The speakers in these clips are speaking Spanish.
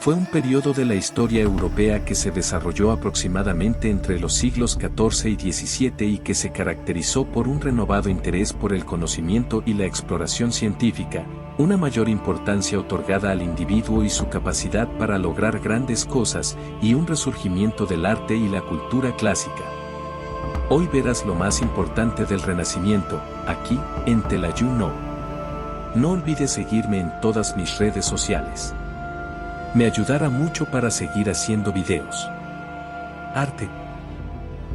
Fue un periodo de la historia europea que se desarrolló aproximadamente entre los siglos XIV y XVII y que se caracterizó por un renovado interés por el conocimiento y la exploración científica, una mayor importancia otorgada al individuo y su capacidad para lograr grandes cosas, y un resurgimiento del arte y la cultura clásica. Hoy verás lo más importante del Renacimiento, aquí, en Telayú No. No olvides seguirme en todas mis redes sociales. Me ayudará mucho para seguir haciendo videos. Arte.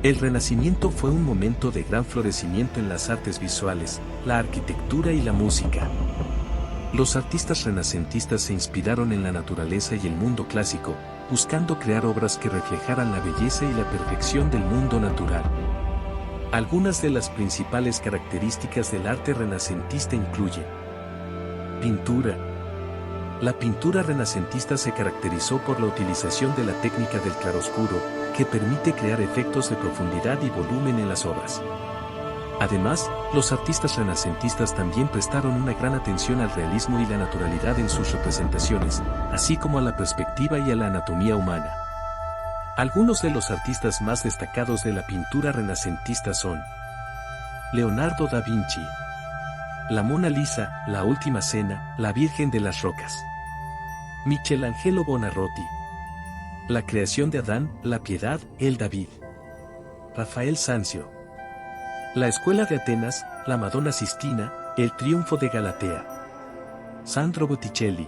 El Renacimiento fue un momento de gran florecimiento en las artes visuales, la arquitectura y la música. Los artistas renacentistas se inspiraron en la naturaleza y el mundo clásico, buscando crear obras que reflejaran la belleza y la perfección del mundo natural. Algunas de las principales características del arte renacentista incluyen: pintura. La pintura renacentista se caracterizó por la utilización de la técnica del claroscuro, que permite crear efectos de profundidad y volumen en las obras. Además, los artistas renacentistas también prestaron una gran atención al realismo y la naturalidad en sus representaciones, así como a la perspectiva y a la anatomía humana. Algunos de los artistas más destacados de la pintura renacentista son: Leonardo da Vinci, la Mona Lisa, la Última Cena, la Virgen de las Rocas; Michelangelo Buonarroti, la creación de Adán, la Piedad, el David; Rafael Sanzio, la Escuela de Atenas, la Madonna Sistina, el Triunfo de Galatea; Sandro Botticelli,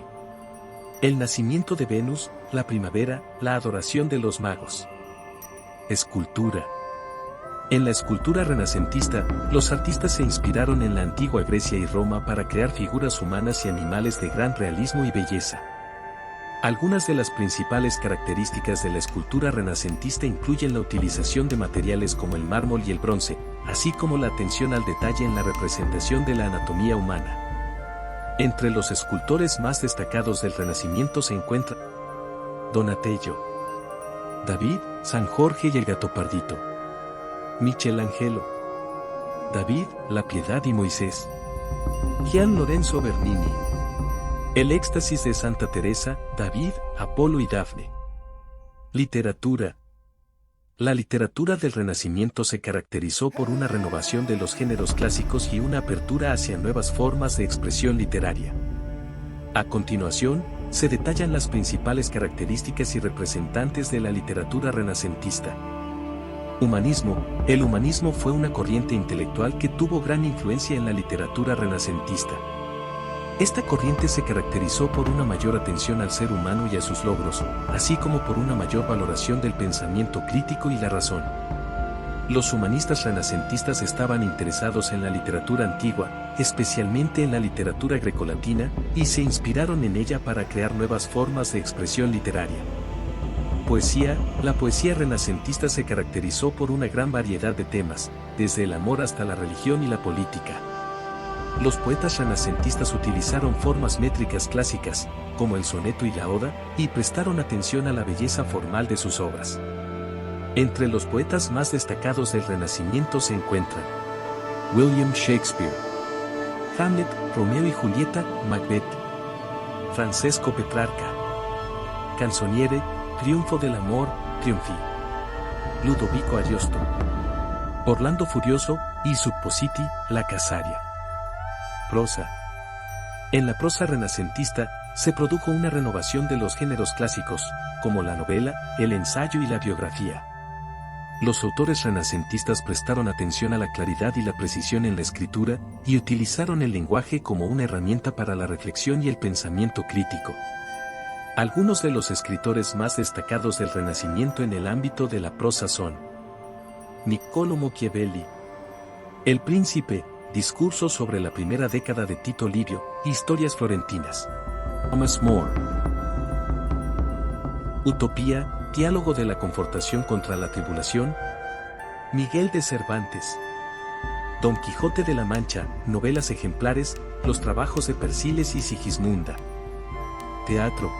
el Nacimiento de Venus, la Primavera, la Adoración de los Magos. Escultura. En la escultura renacentista, los artistas se inspiraron en la antigua Grecia y Roma para crear figuras humanas y animales de gran realismo y belleza. Algunas de las principales características de la escultura renacentista incluyen la utilización de materiales como el mármol y el bronce, así como la atención al detalle en la representación de la anatomía humana. Entre los escultores más destacados del Renacimiento se encuentran Donatello, David, San Jorge y el Gatopardito; Michelangelo, David, la Piedad y Moisés; Gian Lorenzo Bernini, el Éxtasis de Santa Teresa, David, Apolo y Dafne. Literatura. La literatura del Renacimiento se caracterizó por una renovación de los géneros clásicos y una apertura hacia nuevas formas de expresión literaria. A continuación, se detallan las principales características y representantes de la literatura renacentista. Humanismo. El humanismo fue una corriente intelectual que tuvo gran influencia en la literatura renacentista. Esta corriente se caracterizó por una mayor atención al ser humano y a sus logros, así como por una mayor valoración del pensamiento crítico y la razón. Los humanistas renacentistas estaban interesados en la literatura antigua, especialmente en la literatura grecolatina, y se inspiraron en ella para crear nuevas formas de expresión literaria. Poesía. La poesía renacentista se caracterizó por una gran variedad de temas, desde el amor hasta la religión y la política. Los poetas renacentistas utilizaron formas métricas clásicas, como el soneto y la oda, y prestaron atención a la belleza formal de sus obras. Entre los poetas más destacados del Renacimiento se encuentran William Shakespeare, Hamlet, Romeo y Julieta, Macbeth; Francesco Petrarca, Canzoniere, Triunfo del Amor, Triunfí; Ludovico Ariosto, Orlando Furioso y Suppositi, La Casaria. Prosa. En la prosa renacentista, se produjo una renovación de los géneros clásicos, como la novela, el ensayo y la biografía. Los autores renacentistas prestaron atención a la claridad y la precisión en la escritura, y utilizaron el lenguaje como una herramienta para la reflexión y el pensamiento crítico. Algunos de los escritores más destacados del Renacimiento en el ámbito de la prosa son Niccolò Machiavelli, El Príncipe, Discurso sobre la primera década de Tito Livio, Historias florentinas; Thomas More, Utopía, Diálogo de la confortación contra la tribulación; Miguel de Cervantes, Don Quijote de la Mancha, novelas ejemplares, Los trabajos de Persiles y Sigismunda. Teatro.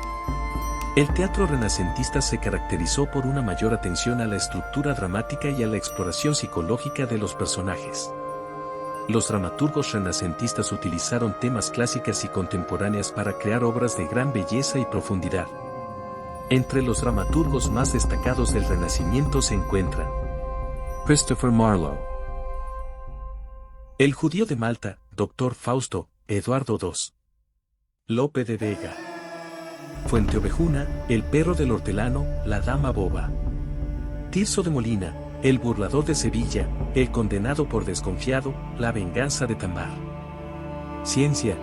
El teatro renacentista se caracterizó por una mayor atención a la estructura dramática y a la exploración psicológica de los personajes. Los dramaturgos renacentistas utilizaron temas clásicas y contemporáneas para crear obras de gran belleza y profundidad. Entre los dramaturgos más destacados del Renacimiento se encuentran Christopher Marlowe, el judío de Malta, Dr. Fausto, Eduardo II, Lope de Vega, Fuenteovejuna, el perro del hortelano, la dama boba, Tirso de Molina, el burlador de Sevilla, el condenado por desconfiado, la venganza de Tamar. Ciencia.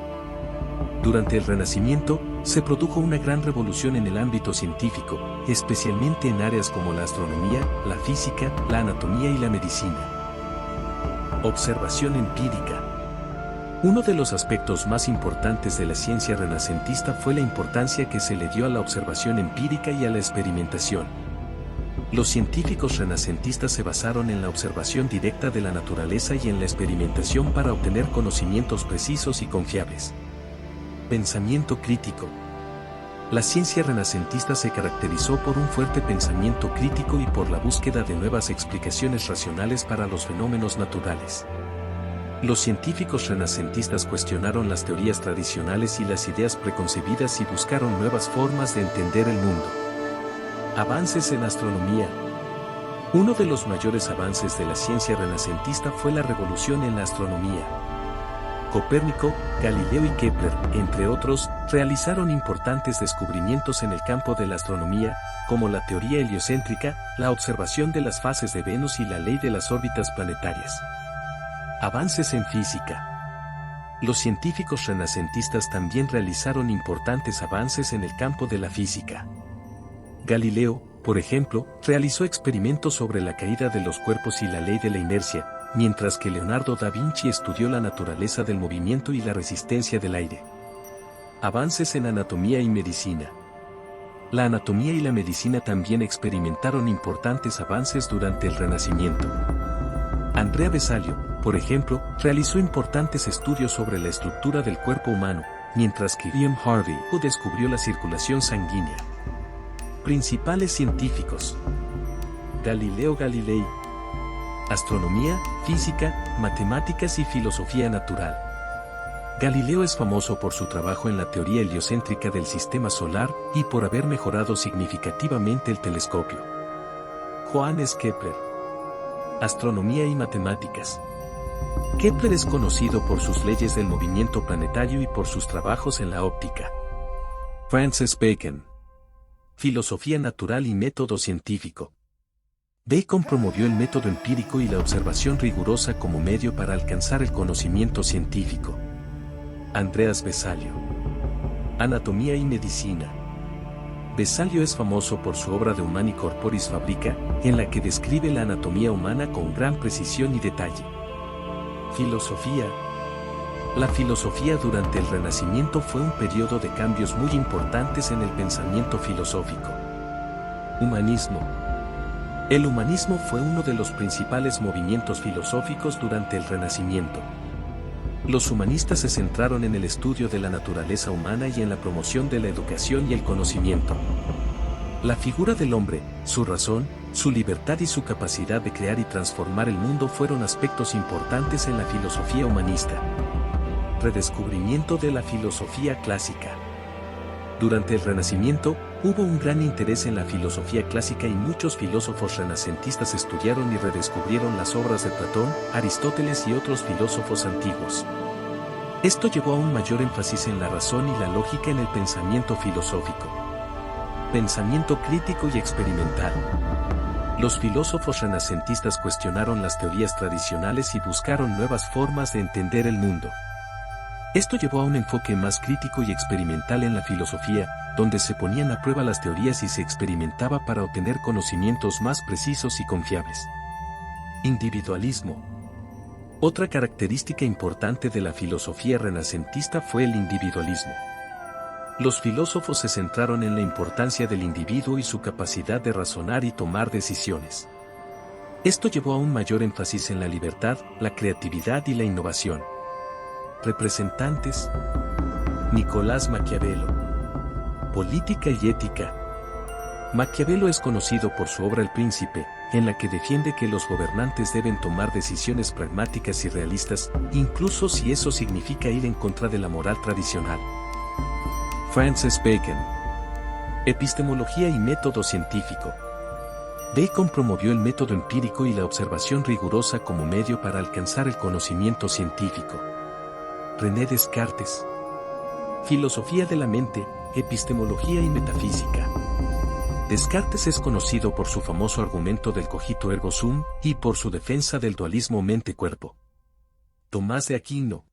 Durante el Renacimiento, se produjo una gran revolución en el ámbito científico, especialmente en áreas como la astronomía, la física, la anatomía y la medicina. Observación empírica. Uno de los aspectos más importantes de la ciencia renacentista fue la importancia que se le dio a la observación empírica y a la experimentación. Los científicos renacentistas se basaron en la observación directa de la naturaleza y en la experimentación para obtener conocimientos precisos y confiables. Pensamiento crítico. La ciencia renacentista se caracterizó por un fuerte pensamiento crítico y por la búsqueda de nuevas explicaciones racionales para los fenómenos naturales. Los científicos renacentistas cuestionaron las teorías tradicionales y las ideas preconcebidas y buscaron nuevas formas de entender el mundo. Avances en astronomía. Uno de los mayores avances de la ciencia renacentista fue la revolución en la astronomía. Copérnico, Galileo y Kepler, entre otros, realizaron importantes descubrimientos en el campo de la astronomía, como la teoría heliocéntrica, la observación de las fases de Venus y la ley de las órbitas planetarias. Avances en física. Los científicos renacentistas también realizaron importantes avances en el campo de la física. Galileo, por ejemplo, realizó experimentos sobre la caída de los cuerpos y la ley de la inercia, mientras que Leonardo da Vinci estudió la naturaleza del movimiento y la resistencia del aire. Avances en anatomía y medicina. La anatomía y la medicina también experimentaron importantes avances durante el Renacimiento. Andrea Vesalio, por ejemplo, realizó importantes estudios sobre la estructura del cuerpo humano, mientras que William Harvey descubrió la circulación sanguínea. Principales científicos. Galileo Galilei. Astronomía, física, matemáticas y filosofía natural. Galileo es famoso por su trabajo en la teoría heliocéntrica del sistema solar y por haber mejorado significativamente el telescopio. Johannes Kepler. Astronomía y matemáticas. Kepler es conocido por sus leyes del movimiento planetario y por sus trabajos en la óptica. Francis Bacon. Filosofía natural y método científico. Bacon promovió el método empírico y la observación rigurosa como medio para alcanzar el conocimiento científico. Andreas Vesalio. Anatomía y medicina. Vesalio es famoso por su obra De Humani Corporis Fabrica, en la que describe la anatomía humana con gran precisión y detalle. Filosofía. La filosofía durante el Renacimiento fue un periodo de cambios muy importantes en el pensamiento filosófico. Humanismo. El humanismo fue uno de los principales movimientos filosóficos durante el Renacimiento. Los humanistas se centraron en el estudio de la naturaleza humana y en la promoción de la educación y el conocimiento. La figura del hombre, su razón, su libertad y su capacidad de crear y transformar el mundo fueron aspectos importantes en la filosofía humanista. Redescubrimiento de la filosofía clásica. Durante el Renacimiento, hubo un gran interés en la filosofía clásica y muchos filósofos renacentistas estudiaron y redescubrieron las obras de Platón, Aristóteles y otros filósofos antiguos. Esto llevó a un mayor énfasis en la razón y la lógica en el pensamiento filosófico. Pensamiento crítico y experimental. Los filósofos renacentistas cuestionaron las teorías tradicionales y buscaron nuevas formas de entender el mundo. Esto llevó a un enfoque más crítico y experimental en la filosofía, donde se ponían a prueba las teorías y se experimentaba para obtener conocimientos más precisos y confiables. Individualismo. Otra característica importante de la filosofía renacentista fue el individualismo. Los filósofos se centraron en la importancia del individuo y su capacidad de razonar y tomar decisiones. Esto llevó a un mayor énfasis en la libertad, la creatividad y la innovación. Representantes. Nicolás Maquiavelo. Política y ética. Maquiavelo es conocido por su obra El Príncipe, en la que defiende que los gobernantes deben tomar decisiones pragmáticas y realistas, incluso si eso significa ir en contra de la moral tradicional. Francis Bacon. Epistemología y método científico. Bacon promovió el método empírico y la observación rigurosa como medio para alcanzar el conocimiento científico. René Descartes. Filosofía de la mente, epistemología y metafísica. Descartes es conocido por su famoso argumento del cogito ergo sum y por su defensa del dualismo mente-cuerpo. Tomás de Aquino.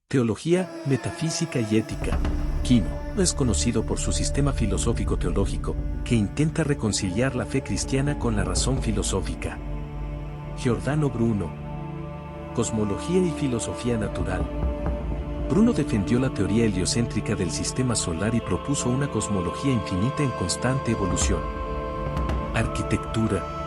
Teología, metafísica y ética. Aquino es conocido por su sistema filosófico-teológico, que intenta reconciliar la fe cristiana con la razón filosófica. Giordano Bruno. Cosmología y filosofía natural. Bruno defendió la teoría heliocéntrica del sistema solar y propuso una cosmología infinita en constante evolución. Arquitectura.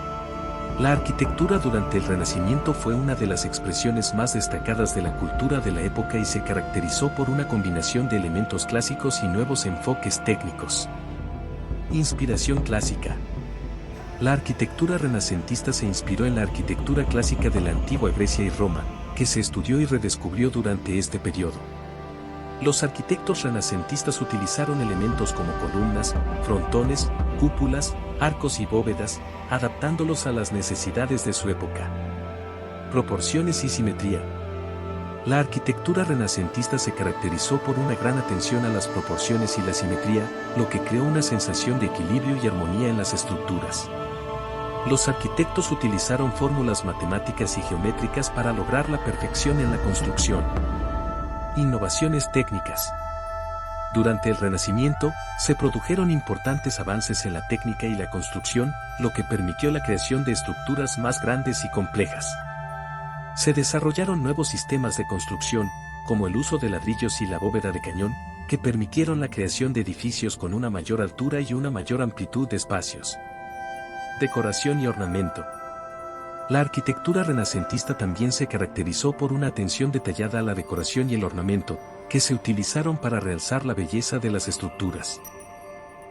La arquitectura durante el Renacimiento fue una de las expresiones más destacadas de la cultura de la época y se caracterizó por una combinación de elementos clásicos y nuevos enfoques técnicos. Inspiración clásica. La arquitectura renacentista se inspiró en la arquitectura clásica de la antigua Grecia y Roma, que se estudió y redescubrió durante este periodo. Los arquitectos renacentistas utilizaron elementos como columnas, frontones, cúpulas, arcos y bóvedas, adaptándolos a las necesidades de su época. Proporciones y simetría. La arquitectura renacentista se caracterizó por una gran atención a las proporciones y la simetría, lo que creó una sensación de equilibrio y armonía en las estructuras. Los arquitectos utilizaron fórmulas matemáticas y geométricas para lograr la perfección en la construcción. Innovaciones técnicas. Durante el Renacimiento, se produjeron importantes avances en la técnica y la construcción, lo que permitió la creación de estructuras más grandes y complejas. Se desarrollaron nuevos sistemas de construcción, como el uso de ladrillos y la bóveda de cañón, que permitieron la creación de edificios con una mayor altura y una mayor amplitud de espacios. Decoración y ornamento. La arquitectura renacentista también se caracterizó por una atención detallada a la decoración y el ornamento, que se utilizaron para realzar la belleza de las estructuras.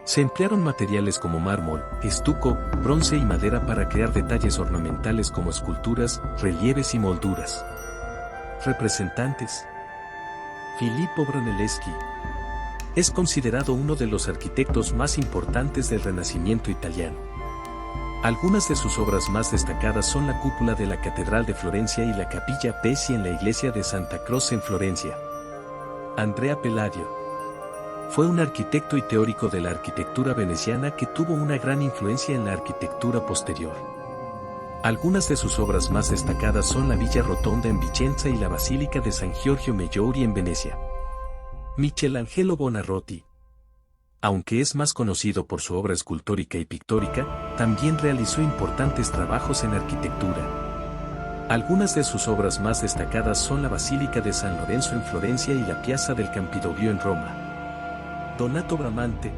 Se emplearon materiales como mármol, estuco, bronce y madera para crear detalles ornamentales como esculturas, relieves y molduras. Representantes. Filippo Brunelleschi. Es considerado uno de los arquitectos más importantes del Renacimiento italiano. Algunas de sus obras más destacadas son la cúpula de la Catedral de Florencia y la Capilla Pesi en la iglesia de Santa Croce en Florencia. Andrea Palladio. Fue un arquitecto y teórico de la arquitectura veneciana que tuvo una gran influencia en la arquitectura posterior. Algunas de sus obras más destacadas son la Villa Rotonda en Vicenza y la Basílica de San Giorgio Maggiore en Venecia. Michelangelo Buonarroti. Aunque es más conocido por su obra escultórica y pictórica, también realizó importantes trabajos en arquitectura. Algunas de sus obras más destacadas son la Basílica de San Lorenzo en Florencia y la Piazza del Campidoglio en Roma. Donato Bramante.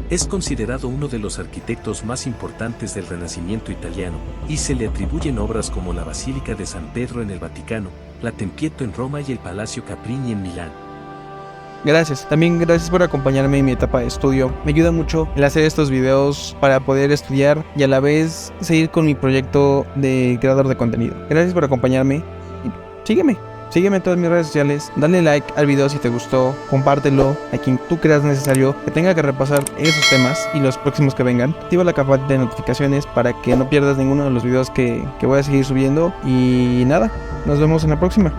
Es considerado uno de los arquitectos más importantes del Renacimiento italiano, y se le atribuyen obras como la Basílica de San Pedro en el Vaticano, la Tempietto en Roma y el Palacio Caprini en Milán. Gracias, también gracias por acompañarme en mi etapa de estudio. Me ayuda mucho el hacer estos videos para poder estudiar y a la vez seguir con mi proyecto de creador de contenido. Gracias por acompañarme y sígueme en todas mis redes sociales, dale like al video si te gustó, compártelo a quien tú creas necesario que tenga que repasar esos temas y los próximos que vengan. Activa la campanita de notificaciones para que no pierdas ninguno de los videos que voy a seguir subiendo y nada, nos vemos en la próxima.